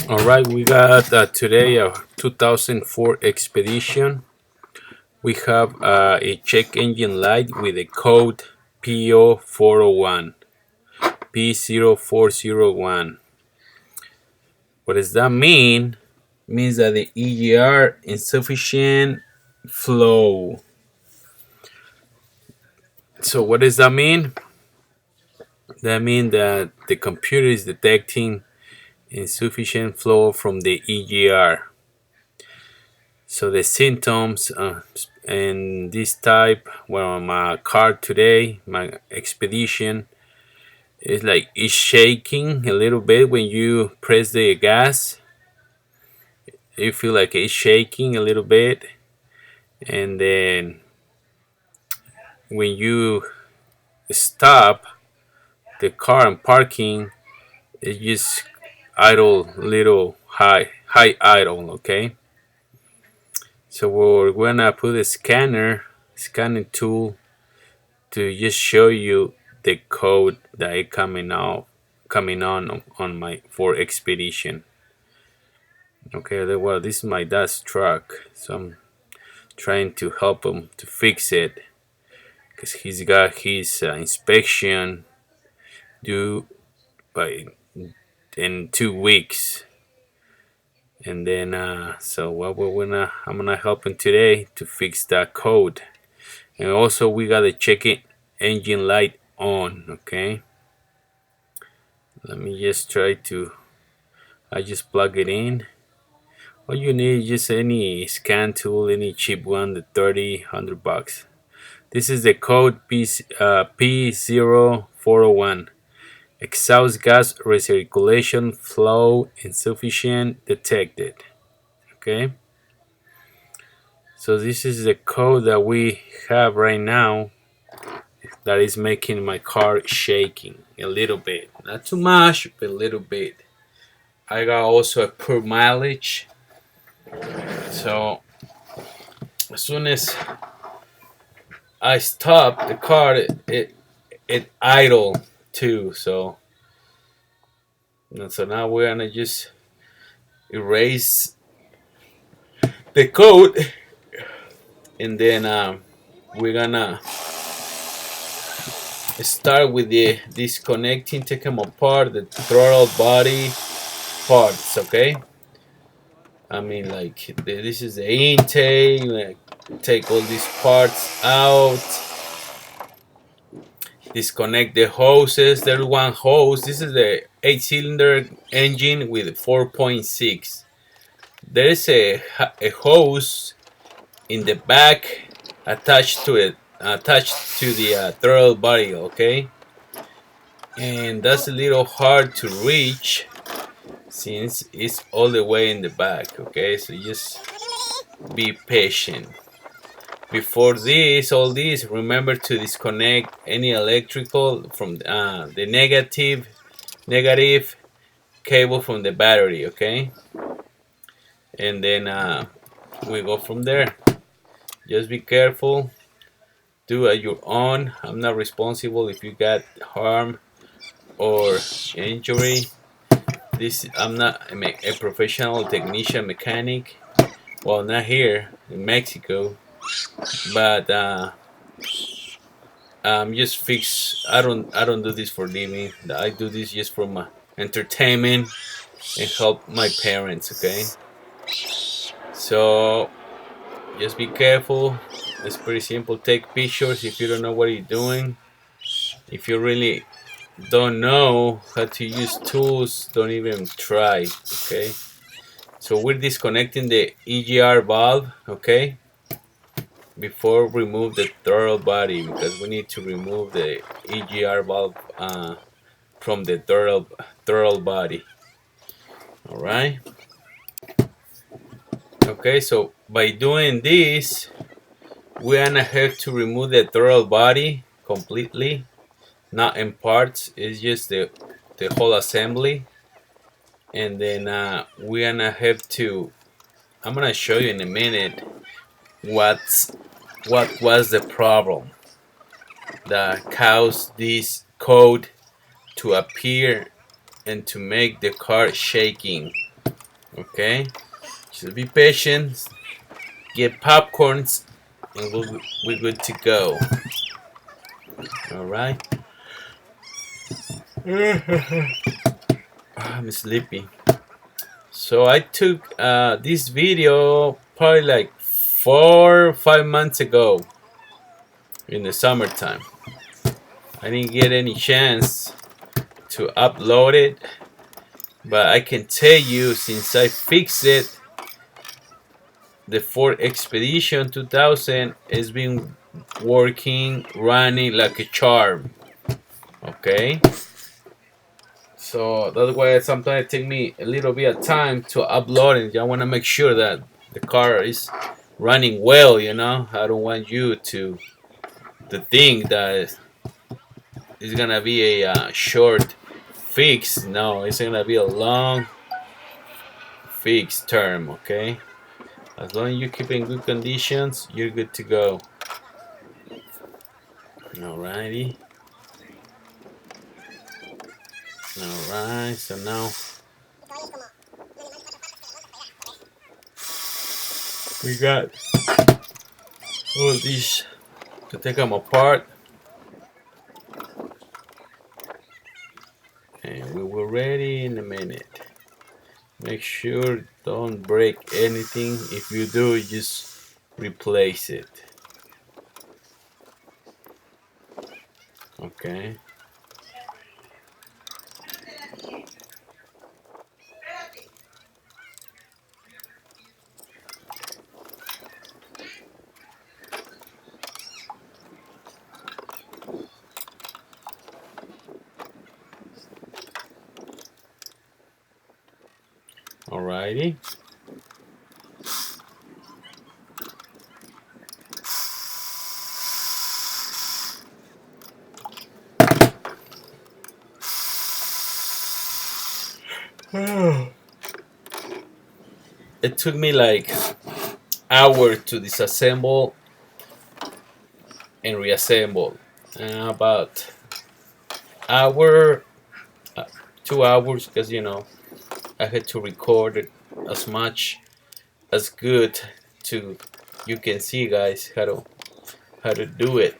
All right, we got today a 2004 Expedition. We have a check engine light with a code P0401. P0401. What does that mean? It means that the EGR insufficient flow. So what does that mean? That means that the computer is detecting insufficient flow from the EGR. So the symptoms in this type, well, my car today, my Expedition, is like it's shaking a little bit when you press the gas. You feel like it's shaking a little bit, and then when you stop the car and parking, it just idle little high idle. Okay, so we're gonna put a scanning tool to just show you the code that is coming on my for Expedition. Okay, well, this is my dad's truck, so I'm trying to help him to fix it because he's got his inspection due by in 2 weeks. And then so what I'm gonna help him today to fix that code. And also we gotta check it engine light on. Okay, let me just try to, I just plug it in. All you need is just any scan tool, any cheap one, the 30, $100. This is the code P0401. Exhaust gas recirculation flow insufficient detected. Okay, so this is the code that we have right now that is making my car shaking a little bit. Not too much, but a little bit. I got also a poor mileage. So as soon as I stop the car, it idle too. So now we're gonna just erase the code, and then we're gonna start with the disconnecting, take them apart, the throttle body parts. Okay, I mean, like this is the intake. Like, take all these parts out, disconnect the hoses. There's one hose. This is the 8-cylinder engine with 4.6. There is a hose in the back attached to it, attached to the throttle body. Okay, and that's a little hard to reach since it's all the way in the back. Okay, so just be patient. Before all this, remember to disconnect any electrical from the negative cable from the battery. Okay, and then we go from there. Just be careful. Do at your own. I'm not responsible if you got harm or injury. I'm not a professional technician mechanic. Well, not here in Mexico, but just fix. I don't do this for living. I do this just for my entertainment and help my parents. Okay, so just be careful. It's pretty simple. Take pictures if you don't know what you're doing. If you really don't know how to use tools, don't even try. Okay, so we're disconnecting the EGR valve. Okay, before remove the throttle body, because we need to remove the EGR valve from the throttle body. All right. Okay, so by doing this, we're gonna have to remove the throttle body completely, not in parts. It's just the whole assembly, and then we're gonna have to. I'm gonna show you in a minute what was the problem that caused this code to appear and to make the car shaking. Okay, just be patient, get popcorns, and we're good to go. All right. I'm sleepy. So I took this video probably like 4 or 5 months ago in the summertime. I didn't get any chance to upload it, but I can tell you since I fixed it, the Ford Expedition 2000 has been working, running like a charm. Okay, so that's why sometimes it take me a little bit of time to upload it. I want to make sure that the car is running well. I don't want you to think that it's gonna be a short fix. No, it's gonna be a long fix term. Okay, as long as you keep in good conditions, you're good to go. Alrighty. Alright, so now we got all these to take them apart, and we will ready in a minute. Make sure don't break anything. If you do, just replace it. Okay. Alrighty. It took me like hours to disassemble and reassemble. About hour, 2 hours, because I had to record it as much as good to you can see, guys, how to do it.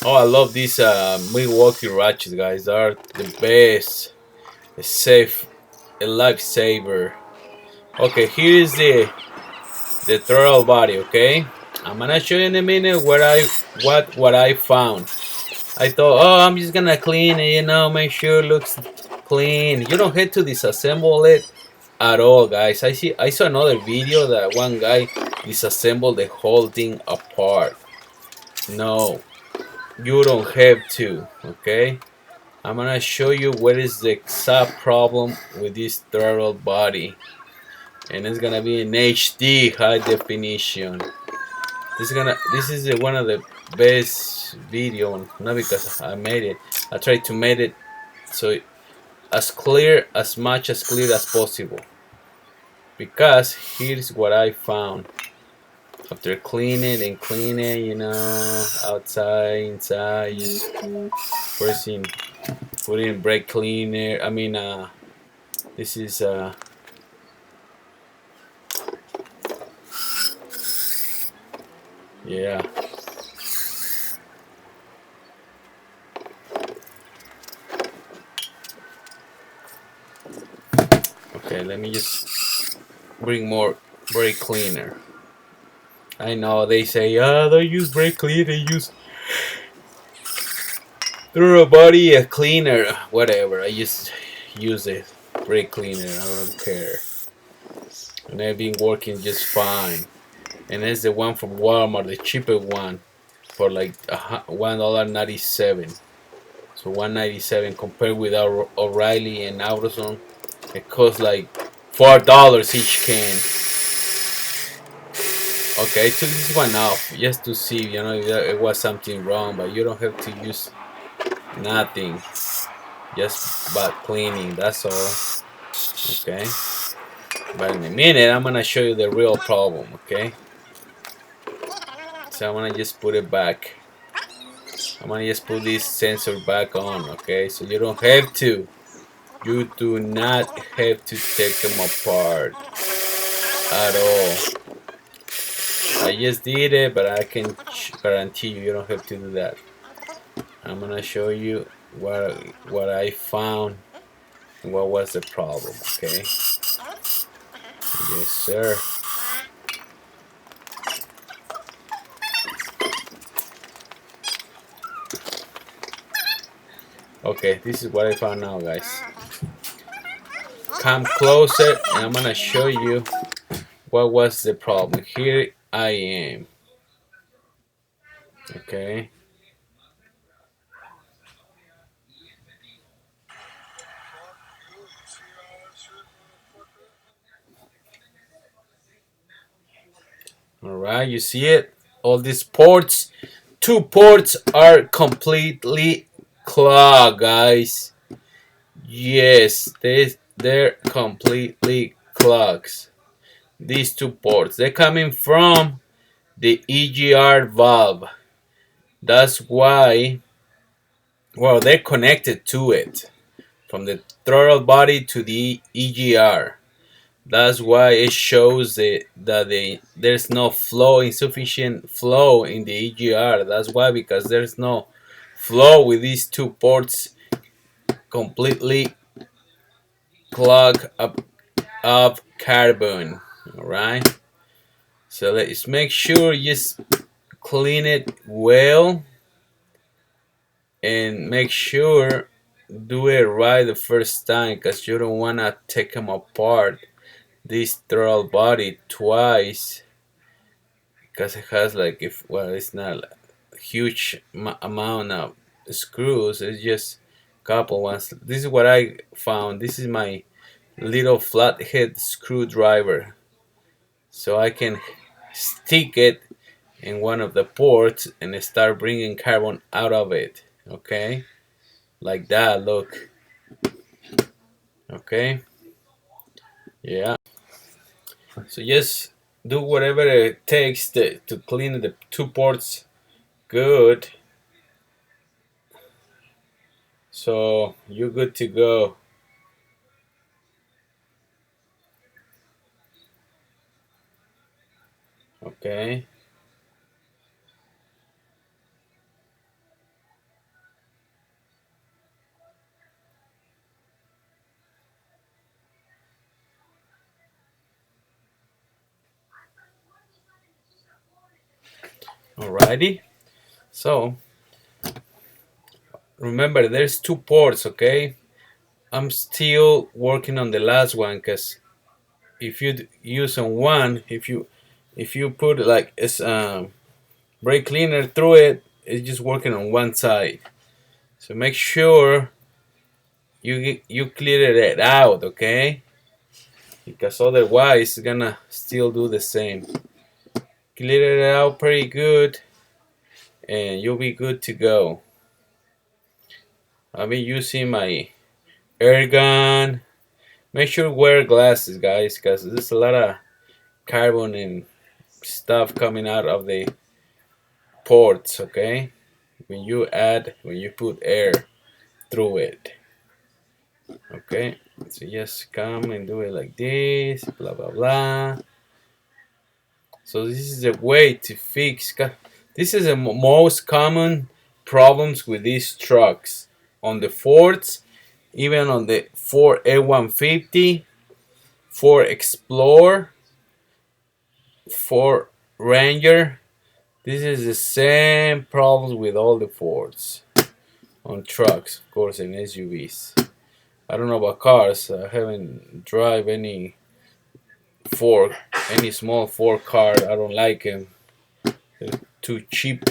Oh, I love these Milwaukee ratchets, guys. They are the best. A safe, a lifesaver. Okay, here is the throttle body. Okay, I'm gonna show you in a minute what I found. I thought, oh, I'm just gonna clean it, make sure it looks clean. You don't have to disassemble it at all, guys. I saw another video that one guy disassembled the whole thing apart. No, you don't have to. Okay, I'm gonna show you what is the exact problem with this throttle body, and it's gonna be in HD high definition. This is one of the best video, not because I made it. I tried to make it so as much as clear as possible, because here's what I found after cleaning and cleaning, outside, inside, just pressing, putting brake cleaner. I mean, this is yeah. Okay, let me just bring more brake cleaner. I know they say, don't use brake cleaner, use Throttle Body cleaner, whatever. I just use a brake cleaner. I don't care, and I've been working just fine. And it's the one from Walmart, the cheaper one, for like $1.97. So $1.97 compared with our O'Reilly and AutoZone, it costs like $4 each can. Okay, I took this one off just to see, if it was something wrong, but you don't have to use nothing, just but cleaning, that's all. Okay, but in a minute I'm gonna show you the real problem. Okay, so I'm gonna just put it back. I'm gonna just put this sensor back on. Okay, so you don't have to You do not have to take them apart at all. I just did it, but I can guarantee you don't have to do that. I'm gonna show you what I found and what was the problem. Okay. Yes, sir. Okay, this is what I found now, guys. Come closer, and I'm gonna show you what was the problem. Here I am. Okay. Alright, you see it? All these ports, 2 ports are completely clogged, guys. Yes, they're completely clogged. These 2 ports, they're coming from the EGR valve. That's why, well, they're connected to it from the throttle body to the EGR. That's why it shows that there's no flow, insufficient flow in the EGR. That's why, because there's no flow with these 2 ports completely clogged up of carbon. Alright, so let's make sure you just clean it well and make sure do it right the first time, because you don't want to take them apart, this throttle body, twice, because it has like, if well, it's not a huge amount of screws, it's just a couple ones. This is what I found. This is my little flathead screwdriver, so I can stick it in one of the ports and start bringing carbon out of it. Okay, like that. Look. Okay, yeah, so just do whatever it takes to clean the 2 ports good, so you're good to go. Okay, alrighty, so remember there's 2 ports. Okay, I'm still working on the last one, because if you use on one, if you put like it's brake cleaner through it, it's just working on one side. So make sure you clear it out, okay? Because otherwise it's gonna still do the same. Clear it out pretty good and you'll be good to go. I've been using my air gun. Make sure wear glasses, guys, because there's a lot of carbon and stuff coming out of the ports, okay? When you put air through it. Okay, so just come and do it like this, blah blah blah. So this is a way to fix. This is the most common problems with these trucks on the Fords, even on the Ford F-150, Ford Explorer, Ford Ranger. This is the same problems with all the Fords on trucks, of course, and SUVs. I don't know about cars. I haven't drive any small Ford car. I don't like them. They're too cheap,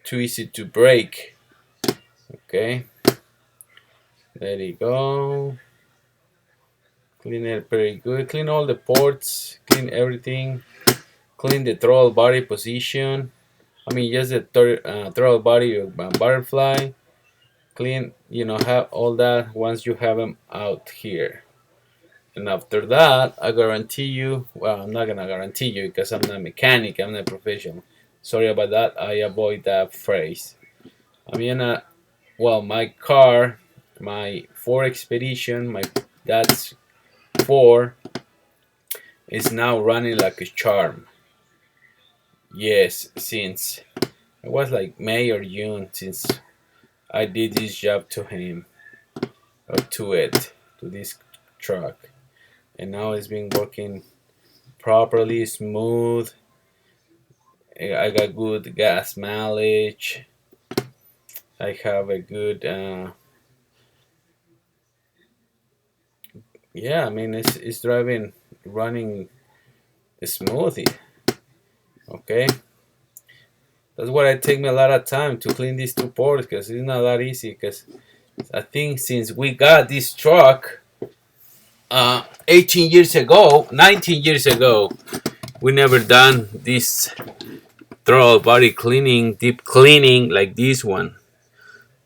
too easy to break. Okay, there you go. Clean it pretty good. Clean all the ports. Clean everything. Clean the throttle body position. I mean, just the throttle body butterfly. Clean, have all that once you have them out here. And after that, I guarantee you, well, I'm not gonna guarantee you because I'm not a mechanic, I'm not a professional. Sorry about that, I avoid that phrase. I'm gonna, well, my 4 expedition, my that's 4 is now running like a charm. Yes, since it was like May or June since I did this job to him, or to this truck, and now it's been working properly, smooth. I got good gas mileage. I have a good, yeah. I mean, it's driving, running smoothly. Okay, that's why it take me a lot of time to clean these 2 ports because it's not that easy. Because I think since we got this truck, 18 years ago, 19 years ago, we never done this throttle body cleaning, deep cleaning like this one.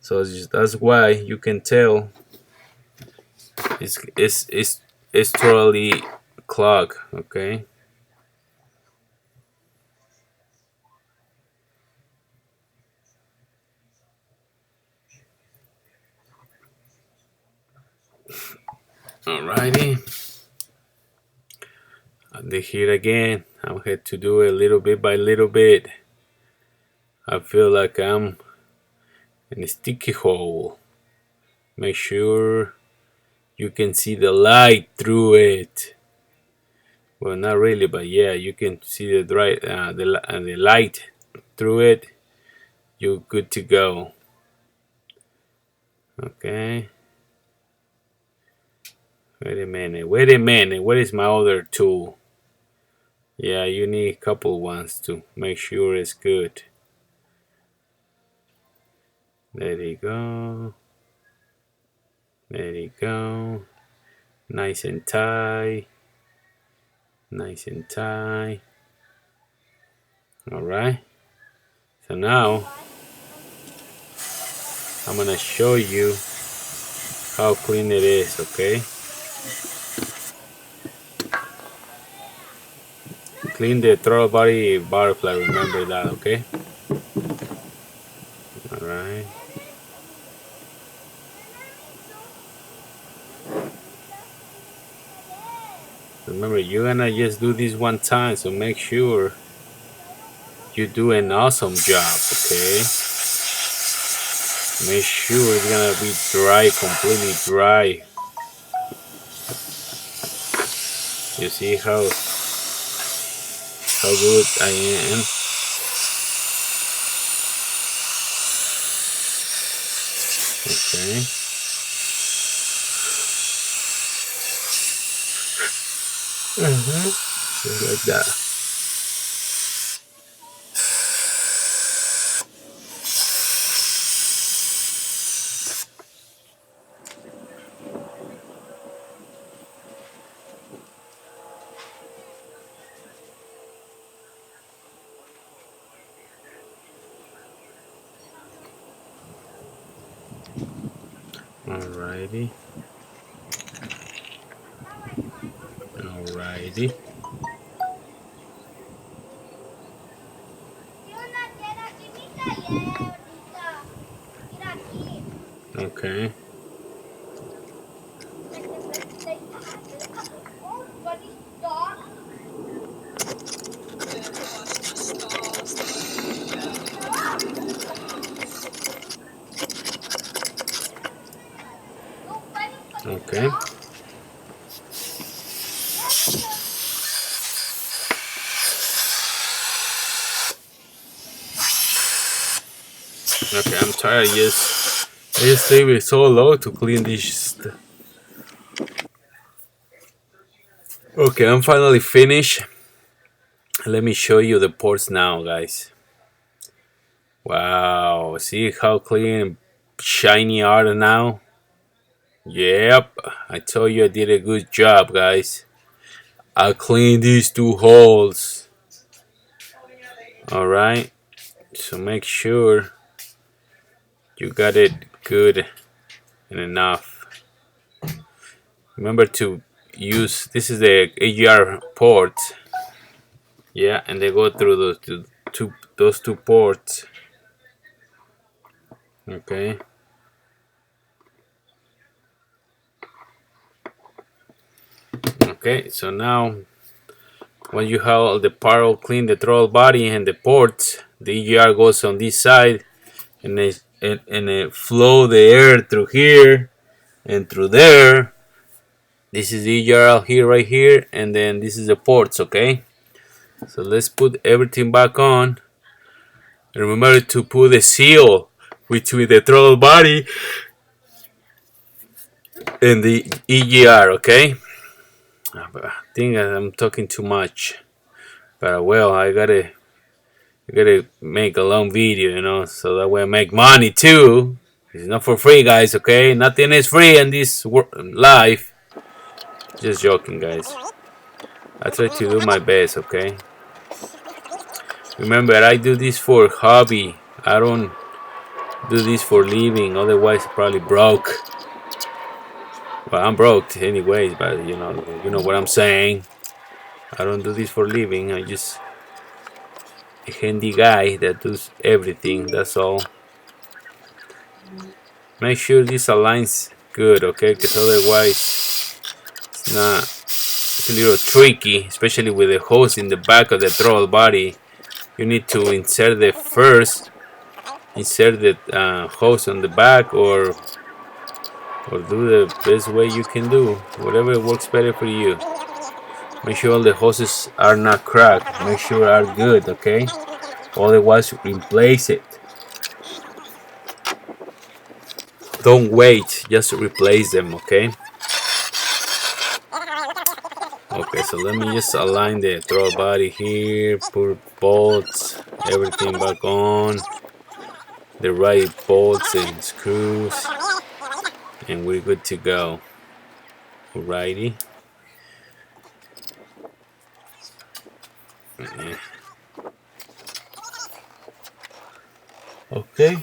So that's why you can tell it's totally clogged. Okay. Alrighty. And here again, I'm going to do it little bit by little bit. I feel like I'm in a sticky hole. Make sure you can see the light through it. Well, not really, but yeah, you can see the light through it. You're good to go. Okay. Wait a minute. Wait a minute. Where is my other tool? Yeah, you need a couple ones to make sure it's good. There you go. There you go. Nice and tight. Nice and tight. Alright. So now I'm gonna show you how clean it is, okay? Clean the throttle body butterfly, remember that, okay? Alright. Remember, you're gonna just do this one time, so make sure you do an awesome job, okay? Make sure it's gonna be dry, completely dry. You see how good I am? Okay. Just like that. Alrighty. Alrighty. Okay. Okay. Okay, I'm tired. Yes. I just leave it so low to clean this. Okay, I'm finally finished. Let me show you the ports now, guys. Wow, see how clean and shiny are now? Yep, I told you I did a good job, guys. I cleaned these 2 holes. Alright, so make sure you got it good and enough. Remember to use, this is the AGR port. Yeah, and they go through those two ports. Okay. Okay, so now when you have all the part all clean, the throttle body and the ports, the EGR goes on this side, and it flow the air through here and through there. This is the EGR here, right here, and then this is the ports. Okay, so let's put everything back on. And remember to put a seal between the throttle body and the EGR. Okay, I think I'm talking too much, but well, I gotta make a long video, you know, so that way I make money too. It's not for free, guys. Okay, nothing is free in this life. Just joking, guys. I try to do my best. Okay, remember, I do this for hobby. I don't do this for living, otherwise I'm probably broke. Well, I'm broke anyways, but you know what I'm saying. I don't do this for living. I just a handy guy that does everything. That's all. Make sure this aligns good, okay? Because otherwise, it's a little tricky, especially with the hose in the back of the throttle body. You need to insert the hose on the back, or do the best way you can do, whatever works better for you. Make sure all the hoses are not cracked. Make sure are good, okay? Otherwise, replace it. Don't wait, just replace them, okay? Okay, so let me just align the throttle body here, put bolts, everything back on, the right bolts and screws, and we're good to go. Alrighty. Okay.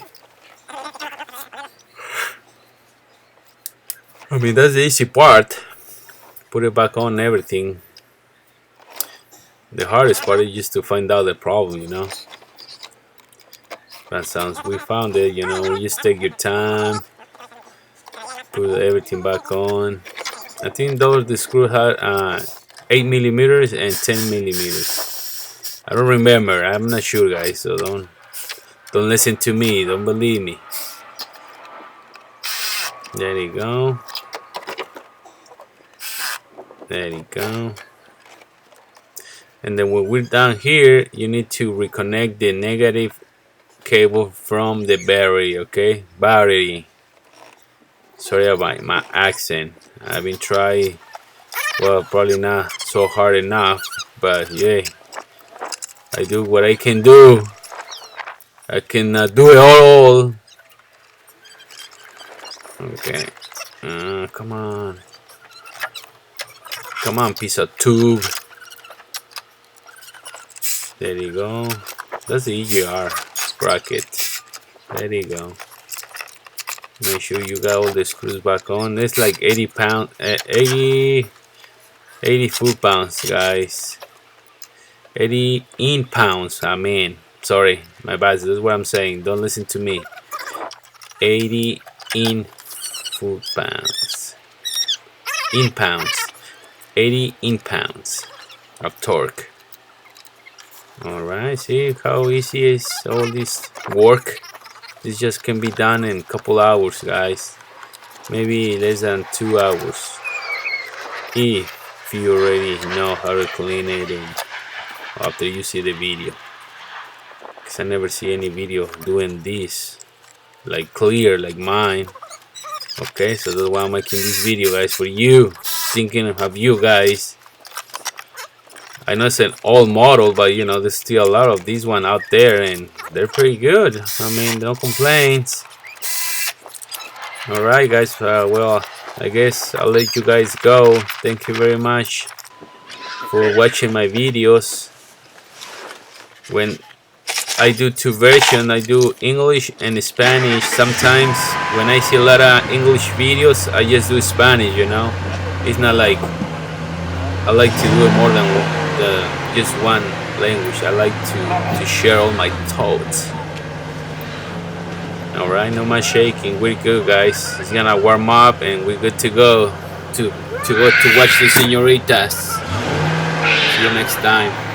I mean, that's the easy part. Put it back on everything. The hardest part is just to find out the problem, you know. That sounds, we found it, you know. Just take your time. Put everything back on. I think the screw had 8 millimeters and 10 millimeters. I don't remember. I'm not sure, guys. So don't listen to me. Don't believe me. There you go. There you go. And then when we're down here, you need to reconnect the negative cable from the battery, okay? Battery. Sorry about my accent. I've been trying, well, probably not so hard enough, but yeah, I do what I can do. I cannot do it all. Okay. Come on. Come on, piece of tube. There you go. That's the EGR bracket. There you go. Make sure you got all the screws back on. It's like 80 foot-pounds, guys. 80 in-pounds. I mean, sorry, my bad. That's what I'm saying. Don't listen to me. 80 in foot-pounds. In pounds. 80 in pounds of torque. Alright, see how easy is all this work? This just can be done in a couple hours, guys. Maybe less than 2 hours. If you already know how to clean it and after you see the video. Because I never see any video doing this. Like clear, like mine. Okay, so that's why I'm making this video, guys, for you. Thinking of you guys. I know it's an old model, but you know, there's still a lot of these one out there and they're pretty good. I mean, no complaints. Alright, guys, well, I guess I'll let you guys go. Thank you very much for watching my videos. When I do two versions, I do English and Spanish. Sometimes when I see a lot of English videos, I just do Spanish, you know. It's not like I like to do it more than just one language. I like to share all my thoughts. Alright, no more shaking. We're good, guys. It's gonna warm up and we're good to go. to watch the senoritas. See you next time.